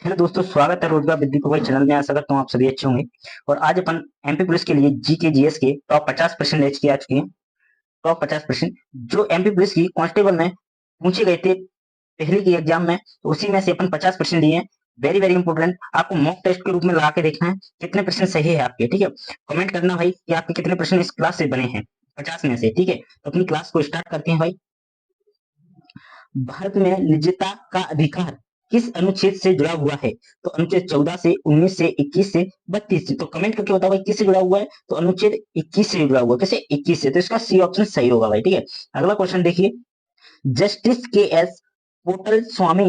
Hello दोस्तों, स्वागत है रोजगार विद्या प्रोवाइड चैनल में। आशा करता हूँ आप सभी अच्छे होंगे। और आज अपन एमपी पुलिस के लिए जीके जीएस के टॉप 50% लेच के आ चुके हैं। टॉप 50% जो एमपी पुलिस की कांस्टेबल में पूछे गए थे पहले की एग्जाम में, तो उसी में से अपन 50% लिए हैं। वेरी वेरी इंपॉर्टेंट, आपको मॉक टेस्ट के रूप में लगा के देखना है कितने परसेंट सही है आपके। ठीक है, कमेंट करना भाई कि आपके कितने परसेंट इस क्लास से बने हैं 50 में से। ठीक है, तो अपनी क्लास को स्टार्ट करते हैं भाई। भारत में निजता का अधिकार किस अनुच्छेद से जुड़ा हुआ है? तो अनुच्छेद 14 से, 19 से, 21 से, 32 से। तो कमेंट करके बताओ भाई किससे जुड़ा हुआ है? तो अनुच्छेद 21 से जुड़ा हुआ है। कैसे? 21 से। तो इसका सी ऑप्शन सही होगा भाई। ठीक है, अगला क्वेश्चन देखिए। जस्टिस के एस पोर्टल स्वामी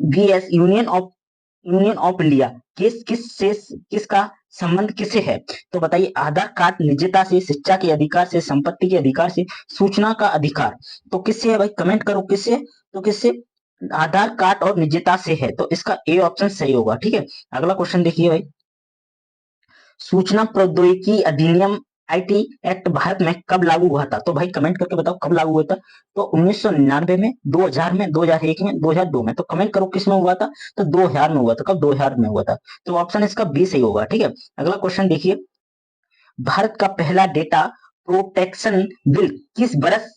वीएस यूनियन ऑफ इंडिया किसका संबंध किसे है? तो बताइए, आधार कार्ड निजता से, शिक्षा के अधिकार से, संपत्ति के अधिकार से, सूचना का अधिकार। तो किससे है भाई? कमेंट करो किससे। तो किससे? आधार कार्ड और निजता से है। तो इसका ए ऑप्शन सही होगा। ठीक है, अगला क्वेश्चन देखिए भाई। सूचना प्रौद्योगिकी अधिनियम आईटी एक्ट भारत में कब लागू हुआ था? तो भाई कमेंट करके बताओ कब लागू हुआ था। तो 1999 में, 2000 में, 2001 में, 2002 में। तो कमेंट करो किस में हुआ था। तो 2000 में हुआ था। कब? 2000 में हुआ था। तो ऑप्शन इसका बी सही होगा। ठीक है, अगला क्वेश्चन देखिए। भारत का पहला डेटा प्रोटेक्शन बिल किस वर्ष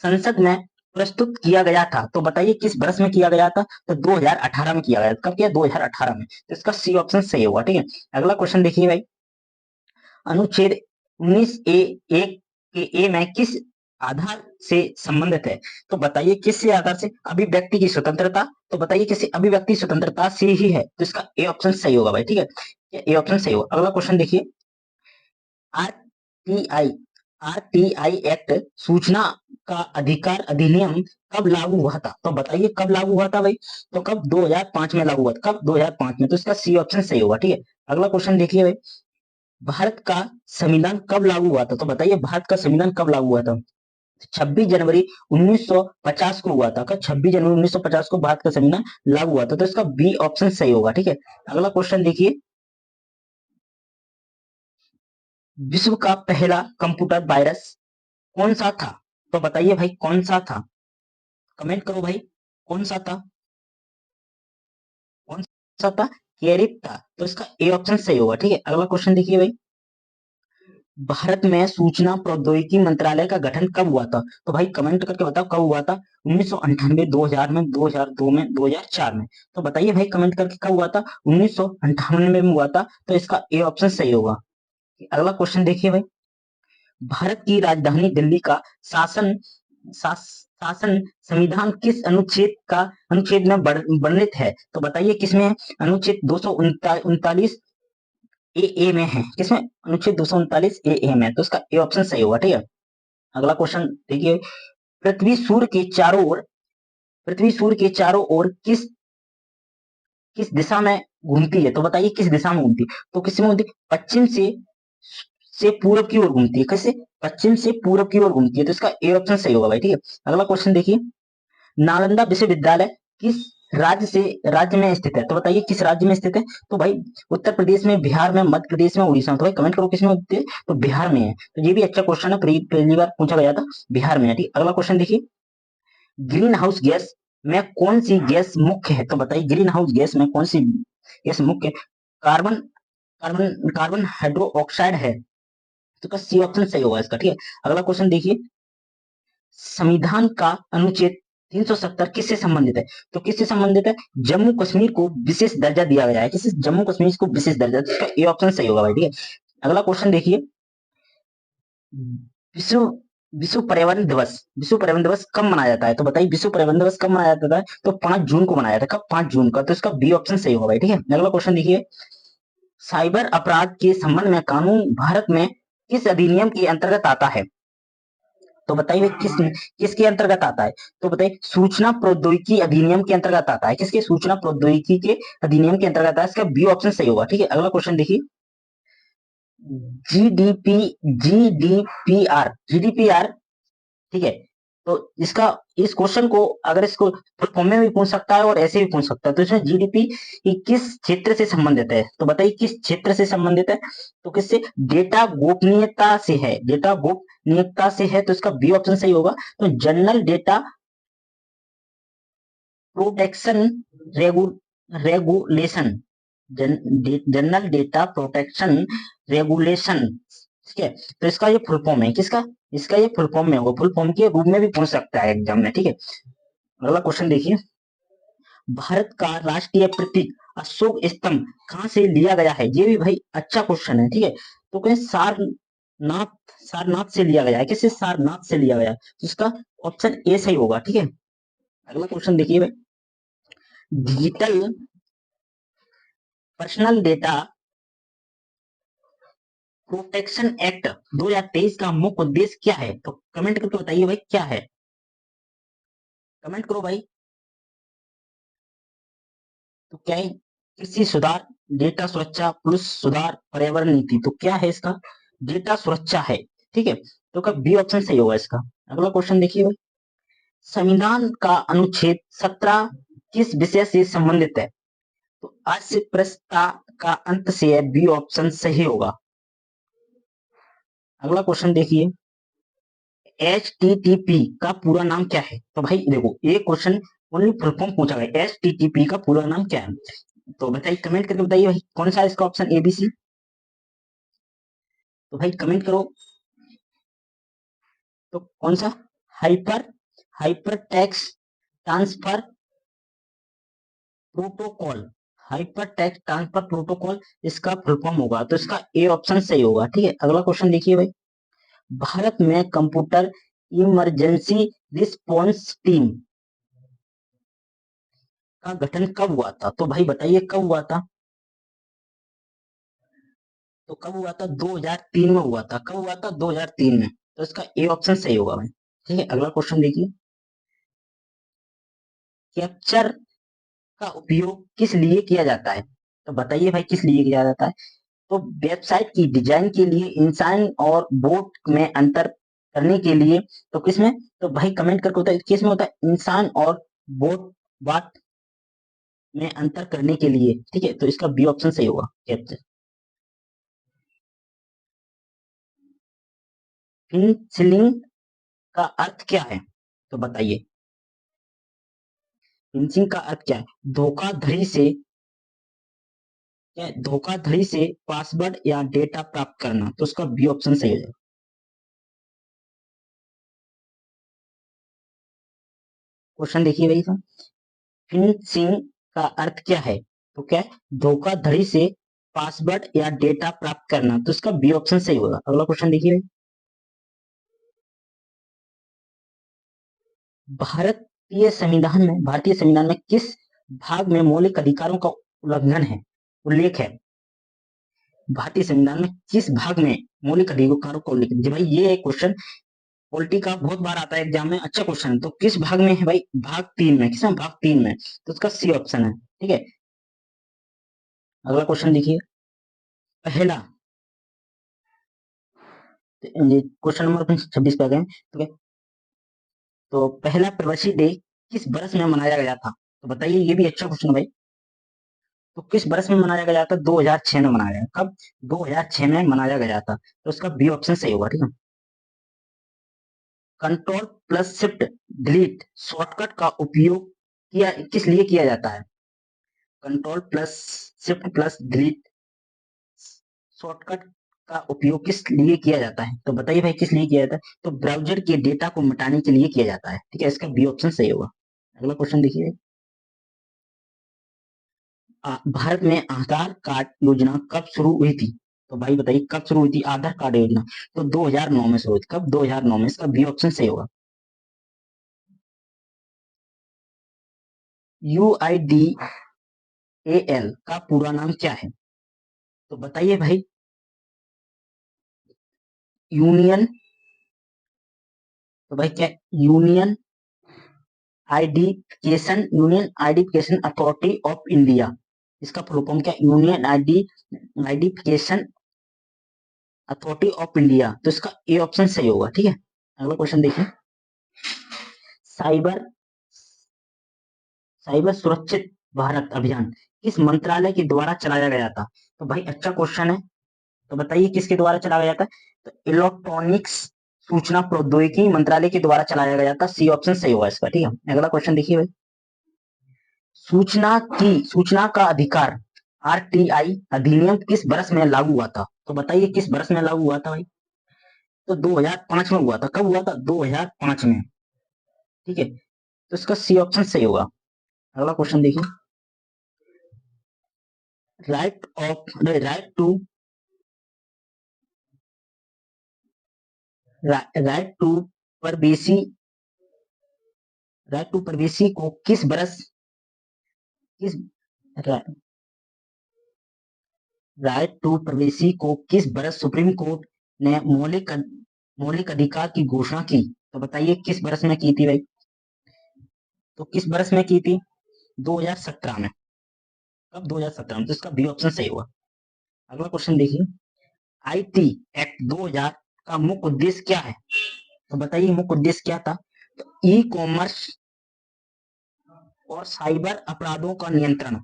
संसद में प्रस्तुत किया गया था? तो बताइए किस वर्ष में किया गया था। तो 2018 में किया गया था। कब किया? 2018 में। तो इसका सी ऑप्शन सही होगा। ठीक है, अगला क्वेश्चन देखिए भाई। अनुच्छेद 19 ए एक के ए में किस आधार से संबंधित है? तो बताइए किससे आधार से? अभिव्यक्ति की स्वतंत्रता। तो बताइए किसी अभिव्यक्ति स्वतंत्रता से ही है। तो इसका ए ऑप्शन सही होगा भाई। ठीक है, ए ऑप्शन सही होगा। अगला क्वेश्चन देखिए। आरटीआई आरटीआई एक्ट सूचना का अधिकार अधिनियम कब लागू हुआ था? तो बताइए कब लागू हुआ था भाई। तो कब? 2005 में लागू हुआ था। कब? 2005 में। तो इसका सी ऑप्शन सही होगा। ठीक है, अगला क्वेश्चन देखिए भाई। भारत का संविधान कब लागू हुआ था? तो बताइए भारत का संविधान कब लागू हुआ था। 26 जनवरी 1950 को हुआ था। कब? 26 जनवरी 1950 को भारत का संविधान लागू हुआ था। तो इसका बी ऑप्शन सही होगा। ठीक है, अगला क्वेश्चन देखिए। विश्व का पहला कंप्यूटर वायरस कौन सा था? तो बताइए भाई कौन सा था। कमेंट करो भाई कौन सा था। कौन सा था? कैरिप था। तो इसका ए ऑप्शन सही होगा। ठीक है, अगला क्वेश्चन देखिए भाई। भारत में सूचना प्रौद्योगिकी मंत्रालय का गठन कब हुआ था? तो भाई कमेंट करके बताओ कब हुआ था। 1998, 2000 में, 2002 में, 2004 में। तो बताइए भाई कमेंट करके कब हुआ था। 1998 में हुआ था। तो इसका ए ऑप्शन सही होगा। अगला क्वेश्चन देखिए भाई। भारत की राजधानी दिल्ली का शासन शासन संविधान किस अनुच्छेद में वर्णित है? तो बताइए किसमें है? अनुच्छेद 239 ए में है। किसमें? अनुच्छेद 239 ए में। तो इसका ए ऑप्शन सही होगा। ठीक है, अगला क्वेश्चन देखिए। पृथ्वी सूर्य के चारों ओर पृथ्वी सूर्य के चारों ओर किस किस दिशा में घूमती है? तो बताइए किस दिशा में घूमती है। तो किस में घूमती है? पश्चिम से पूरब की ओर घूमती है। कैसे? पश्चिम से पूरब की ओर घूमती है। तो इसका ए ऑप्शन सही होगा भाई। ठीक है, अगला क्वेश्चन देखिए। नालंदा विश्वविद्यालय किस राज्य में स्थित है? तो बताइए किस राज्य में स्थित है। तो भाई उत्तर प्रदेश में, बिहार में, मध्य प्रदेश में, उड़ीसा में। तो भाई कमेंट करो किसमें होती है। तो बिहार में है। तो ये भी अच्छा क्वेश्चन है, पहली बार पूछा गया था। बिहार में है। ठीक, अगला क्वेश्चन देखिए। ग्रीन हाउस गैस में कौन सी गैस मुख्य है? तो बताइए ग्रीन हाउस गैस में कौन सी गैस मुख्य है? कार्बन कार्बन हाइड्रोक्साइड है। तो का सी ऑप्शन सही होगा इसका। ठीक है, अगला क्वेश्चन देखिए। संविधान का अनुच्छेद 370 किससे संबंधित है? तो किससे संबंधित है? जम्मू कश्मीर को विशेष दर्जा दिया गया है। किससे? जम्मू कश्मीर को विशेष दर्जा। तो इसका ए ऑप्शन सही होगा भाई। ठीक है, अगला क्वेश्चन देखिए। विश्व विश्व पर्यावरण दिवस कब मनाया जाता है? तो बताइए विश्व पर्यावरण दिवस कब मनाया जाता है। तो 5 जून को मनाया जाता है। कब? 5 जून का। तो इसका बी ऑप्शन सही होगा भाई। ठीक है, अगला क्वेश्चन देखिए। साइबर अपराध के संबंध में कानून भारत में किस अधिनियम के अंतर्गत आता है? तो बताइए किसके अंतर्गत आता है। तो बताइए सूचना प्रौद्योगिकी अधिनियम के अंतर्गत आता है। किसके? सूचना प्रौद्योगिकी के अधिनियम के अंतर्गत आता है। इसका बी ऑप्शन सही होगा। ठीक है, अगला क्वेश्चन देखिए। GDP GDPR. ठीक है, तो इसका इस क्वेश्चन को अगर इसको फुल फॉर्म में भी पूछ सकता है और ऐसे भी पूछ सकता है। तो इसमें जीडीपी किस क्षेत्र से संबंधित है? तो बताइए किस क्षेत्र से संबंधित है। तो किससे? डेटा गोपनीयता से है। डेटा गोपनीयता से है। तो इसका बी ऑप्शन सही होगा। तो general data protection regulation, general data protection regulation, ठीक है। तो इसका ये फुल फॉर्म है, किसका, इसका ये फुल फॉर्म में होगा, फुल फॉर्म के रूप में भी पूछ सकता है एग्जाम में, ठीक है। अगला क्वेश्चन देखिए, भारत का राष्ट्रीय प्रतीक अशोक स्तंभ कहां से लिया गया है, ये भी भाई अच्छा क्वेश्चन है, ठीक है। तो कहें सारनाथ, सारनाथ से लिया गया है, किससे, सारनाथ से लिया गया है, तो इसका ऑप्शन ए सही होगा, ठीक है। अगला क्वेश्चन देखिए भाई, digital personal data protection act 2023 का मुख्य उद्देश्य क्या है, तो कमेंट करके बताइए भाई क्या है, कमेंट करो भाई। तो क्या है, कृषि सुधार, डेटा सुरक्षा, पुलिस सुधार, पर्यावरण नीति, तो क्या है इसका, डेटा सुरक्षा है, ठीक है। तो का बी ऑप्शन सही होगा इसका। अगला क्वेश्चन देखिए भाई, संविधान का अनुच्छेद 17 किस विषय से संबंधित है, तो अस्पृश्यता का अंत से है, बी ऑप्शन सही होगा। अगला क्वेश्चन देखिए, HTTP का पूरा नाम क्या है, तो भाई देखो ये क्वेश्चन ओनली फुल फॉर्म पूछा गया, HTTP का पूरा नाम क्या है, तो बताइए, कमेंट करके बताइए भाई कौन सा है इसका ऑप्शन, ABC, तो भाई कमेंट करो, तो कौन सा, hyper hyper text transfer protocol, hyper text transfer protocol इसका फुल फॉर्म होगा, तो इसका ए ऑप्शन सही होगा, ठीक है। अगला क्वेश्चन देखिए भाई, भारत में कंप्यूटर इमरजेंसी रिस्पॉन्स टीम का गठन कब हुआ था, तो भाई बताइए कब हुआ था, तो कब हुआ था, 2003 में हुआ था, कब हुआ था, 2003 में, तो इसका ए ऑप्शन सही होगा भाई, ठीक है। अगला क्वेश्चन देखिए, कैप्चर का उपयोग किस लिए किया जाता है, तो बताइए भाई किस लिए किया जाता है, तो वेबसाइट की डिजाइन के लिए, इंसान और बोट में अंतर करने के लिए, तो किसमें, तो भाई कमेंट करके होता है किसमें होता है, इंसान और बोट बात में अंतर करने के लिए, ठीक है। तो इसका बी ऑप्शन सही होगा, कैप्चर। फिंचिंग का अर्थ क्या है, तो बताइए, फिंचिंग का अर्थ क्या है, धोखाधड़ी से, क्या धोखाधड़ी से पासवर्ड या डेटा प्राप्त करना, तो उसका बी ऑप्शन सही है। क्वेश्चन देखिए भाई साहब, फिंचिंग का अर्थ क्या है, तो क्या है, धोखाधड़ी से पासवर्ड या डेटा प्राप्त करना, तो इसका बी ऑप्शन सही होगा। अगला क्वेश्चन देखिए भाई, भारतीय संविधान में किस भाग में मौलिक अधिकारों का उल्लंघन है, उल्लेख है, भारतीय संविधान में किस भाग में मौलिक अधिकारों का उल्लेख है, जी भाई ये क्वेश्चन पॉलिटी का बहुत बार आता है एग्जाम में, अच्छा क्वेश्चन है, तो किस भाग में है भाई, भाग 3 में, किस में, भाग 3 में, तो उसका सी ऑप्शन है, ठीक है। अगला क्वेश्चन देखिए, पहला, क्वेश्चन नंबर 26 पे आ गए, तो क्या, तो पहला प्रवासी डे किस बरस में मनाया गया था, तो बताइए, ये भी अच्छा क्वेश्चन है भाई, तो किस बरस में मनाया गया था, 2006 में मनाया गया, कब, 2006 में मनाया गया था, तो उसका बी ऑप्शन सही होगा, ठीक है। Control plus shift delete shortcut का उपयोग किया किस लिए किया जाता है, control plus shift plus delete shortcut का उपयोग किस लिए किया जाता है, तो बताइए भाई किस लिए किया जाता है, तो ब्राउजर के डेटा को मिटाने के लिए किया जाता है, ठीक है। इसका बी ऑप्शन सही होगा। अगला क्वेश्चन देखिए, भारत में आधार कार्ड योजना कब शुरू हुई थी, तो भाई बताइए कब शुरू हुई थी आधार कार्ड योजना, तो 2009 में शुरू हुई थी, कब, 2009 में, इसका बी ऑप्शन सही होगा। UIDAL का पूरा नाम क्या है, तो बताइए भाई, यूनियन, तो भाई क्या, union union identification authority of India, इसका फुल फॉर्म क्या, union identification authority of India, तो इसका ए ऑप्शन सही होगा, ठीक है। अगला क्वेश्चन देखिए, साइबर साइबर सुरक्षित भारत अभियान किस मंत्रालय के द्वारा चलाया गया था, तो भाई अच्छा क्वेश्चन है, तो बताइए किसके द्वारा चलाया गया था, तो इलेक्ट्रॉनिक्स सूचना प्रौद्योगिकी मंत्रालय के द्वारा चलाया गया था, सी ऑप्शन सही होगा इसका, ठीक है। अगला क्वेश्चन देखिए भाई, सूचना का अधिकार आरटीआई अधिनियम किस वर्ष में लागू हुआ था? तो बताइए किस वर्ष में लागू हुआ था भाई? तो 2005 में हुआ था। कब हुआ था? 2005 में। ठीक है, तो इसका सी ऑप्शन सही होगा। अगला क्वेश्चन देखिए, right to right to privacy right to privacy को किस राइट टू प्राइवेसी को किस वर्ष सुप्रीम कोर्ट ने मौलिक अधिकार की घोषणा की? तो बताइए किस वर्ष में की थी भाई? तो किस वर्ष में की थी? 2017 में। कब? 2017 में। तो इसका बी ऑप्शन सही हुआ। अगला क्वेश्चन देखिए, आईटी एक्ट 2000 का मुख्य उद्देश्य क्या है? तो बताइए मुख्य उद्देश्य क्या था? तो ई कॉमर्स और साइबर अपराधों का नियंत्रण।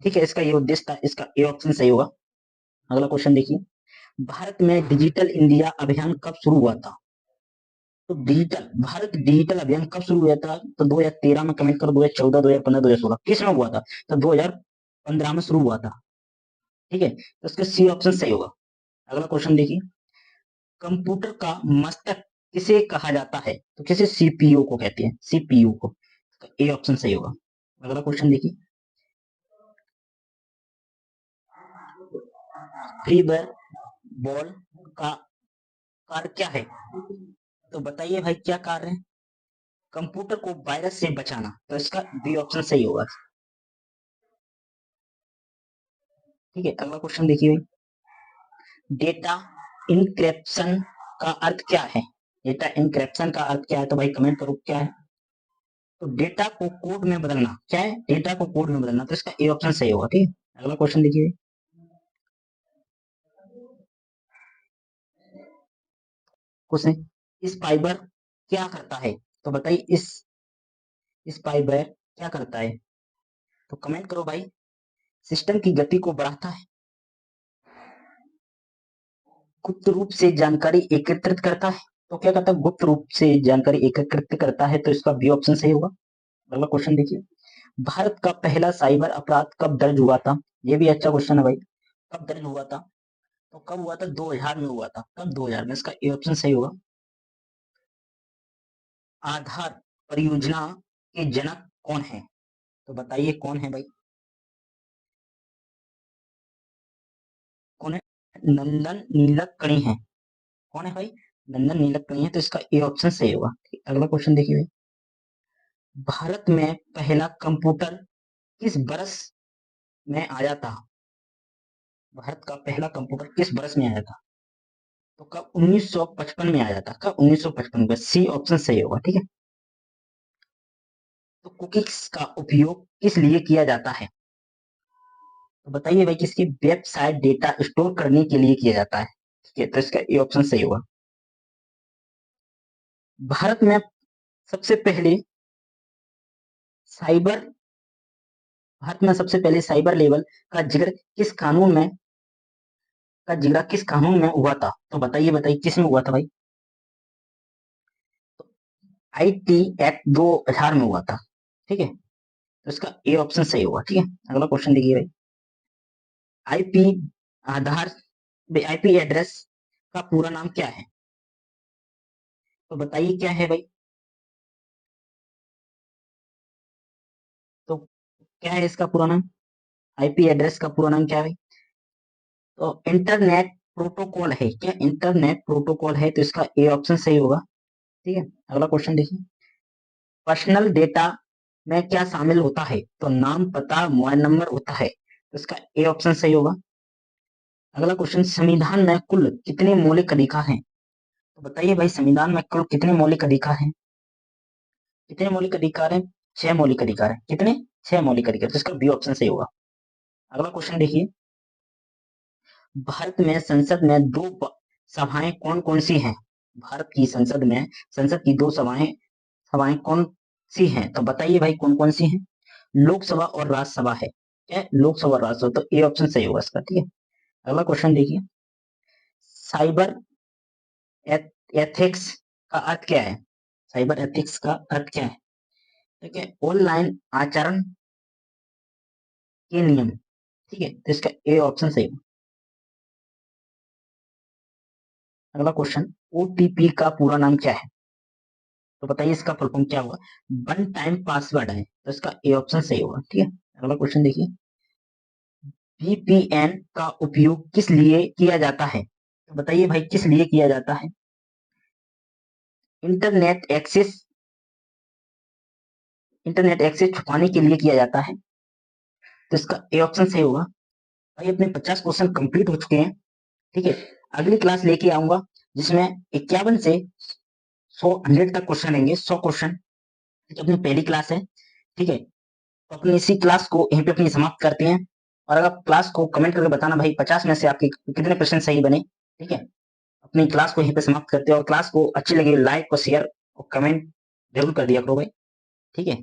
ठीक है, इसका ये उद्देश्य था। इसका ए ऑप्शन सही होगा। अगला क्वेश्चन देखिए, भारत में डिजिटल इंडिया अभियान कब शुरू हुआ था? तो भारत डिजिटल अभियान कब शुरू हुआ था? तो 2013 में कमेंट करो, 2014, 2015, 2016 किस में हुआ था? तो 2015 में शुरू हुआ था। ठीक है, तो इसका सी ऑप्शन सही होगा। अगला क्वेश्चन देखिए, कंप्यूटर का मस्तक किसे कहा जाता है? तो किसे? सीपीयू को कहते हैं, सीपीयू को। ए ऑप्शन सही होगा। अगला क्वेश्चन देखिए, फ्री बॉल का कार्य क्या है? तो बताइए भाई क्या कार्य है? कंप्यूटर को वायरस से बचाना। तो इसका बी ऑप्शन सही होगा। ठीक है, अगला क्वेश्चन देखिए, डेटा इनक्रिप्शन का अर्थ क्या है? डेटा इनक्रिप्शन का अर्थ क्या है? तो भाई कमेंट करो क्या है? तो डेटा को कोड में बदलना। क्या है? डेटा को कोड में बदलना। तो इसका ए ऑप्शन सही होगा। ठीक है, अगला क्वेश्चन देखिए, क्वेश्चन, फाइबर क्या करता है? तो बताइए इस फाइबर क्या करता है? तो कमेंट करो भाई। सिस्टम की गति को बढ़ाता है, गुप्त रूप से जानकारी एकत्रित करता है। तो क्या करता है? गुप्त रूप से जानकारी एकत्रित करता है। तो इसका बी ऑप्शन सही होगा। अगला क्वेश्चन देखिए, भारत का पहला साइबर अपराध कब दर्ज हुआ था? ये भी अच्छा क्वेश्चन है भाई। कब दर्ज हुआ था? तो कब हुआ था? 2000 में हुआ था। कब? 2000 में। इसका ए ऑप्शन सही होगा। आधार परियोजना के जनक कौन है? तो बताइए कौन है भाई? कौन है? नंदन नीलकणी है। कौन है भाई? नंदन नीलकणी है। तो इसका ए ऑप्शन सही होगा। अगला क्वेश्चन देखिए भाई, भारत में पहला कंप्यूटर किस वर्ष में आया था? भारत का पहला कंप्यूटर किस वर्ष में आया था? तो कब? 1955 में आया था। कब? 1955 में। सी ऑप्शन सही होगा। ठीक है, तो कुकीज का उपयोग किस लिए किया जाता है? तो बताइए भाई किसकी? वेबसाइट डेटा स्टोर करने के लिए किया जाता है। ठीक है, तो इसका ए ऑप्शन सही होगा। भारत में सबसे पहले साइबर भारत में सबसे पहले साइबर लेवल का जिक्र किस कानून में हुआ था? तो बताइए किस में हुआ था भाई? तो आईटी एक्ट 2000 में हुआ था। ठीक है, तो इसका ए ऑप्शन सही होगा। ठीक है, अगला क्वेश्चन देखिए भाई, आईपी आधार आईपी एड्रेस का पूरा नाम क्या है? तो बताइए क्या है भाई? तो क्या है इसका पूरा नाम? आईपी एड्रेस का पूरा नाम क्या है भाई? तो इंटरनेट प्रोटोकॉल है। क्या? इंटरनेट प्रोटोकॉल है। तो इसका ए ऑप्शन सही होगा। ठीक है, अगला क्वेश्चन देखिए, पर्सनल डेटा में क्या शामिल होता है? तो नाम, पता, मोबाइल नंबर होता है। तो इसका ए ऑप्शन सही होगा। अगला क्वेश्चन, संविधान में कुल कितने मौलिक अधिकार हैं? तो बताइए भाई संविधान में कुल कितने मौलिक अधिकार हैं? कितने मौलिक अधिकार हैं? 6 मौलिक अधिकार हैं। कितने? 6 मौलिक अधिकार। तो इसका बी ऑप्शन सही होगा। अगला क्वेश्चन देखिए, भारत में संसद में दो सभाएं कौन कौन सी हैं? भारत की संसद की दो सभाएं सभाएं कौन सी हैं? तो बताइए भाई कौन कौन सी हैं? लोकसभा और राज्यसभा है। क्या है? लोकसभा और राज्यसभा। तो ए ऑप्शन सही होगा इसका। ठीक है, अगला क्वेश्चन देखिए, साइबर एथिक्स का अर्थ क्या है? साइबर एथिक्स का अर्थ क्या है? ठीक है, ऑनलाइन आचरण के नियम, ठीक है, तो इसका ए ऑप्शन सही होगा। अगला क्वेश्चन, ओटीपी का पूरा नाम क्या है? तो बताइए इसका फुल फॉर्म क्या होगा? वन टाइम पासवर्ड है, तो इसका ए ऑप्शन सही होगा, ठीक है। अगला क्वेश्चन देखिए, वीपीएन का उपयोग किस लिए किया जाता है? तो बताइए भाई किस लिए किया जाता है? इंटरनेट एक्सेस, इंटरनेट एक्सेस छुपाने के लिए किया जाता है, तो इसका ए ऑप्शन सही होगा। भाई अपने 50 क्वेश्चन कंप्लीट हो चुके हैं, ठीक है। अगली क्लास लेके आऊंगा जिसमें 51 से 100 तक क्वेश्चन रहेंगे, 100 क्वेश्चन, अपनी पहली क्लास है, ठीक है। तो अपनी इसी क्लास को यहीं पे अपनी समाप्त करते हैं। और अगर क्लास को कमेंट करके बताना भाई 50 में से आपके कितने प्रश्न सही बने, ठीक है। अपनी क्लास को यहीं पे समाप्त करते हैं, और क्लास को अच्छी लगी लाइक और शेयर और कमेंट जरूर कर दिया करो भाई, ठीक है।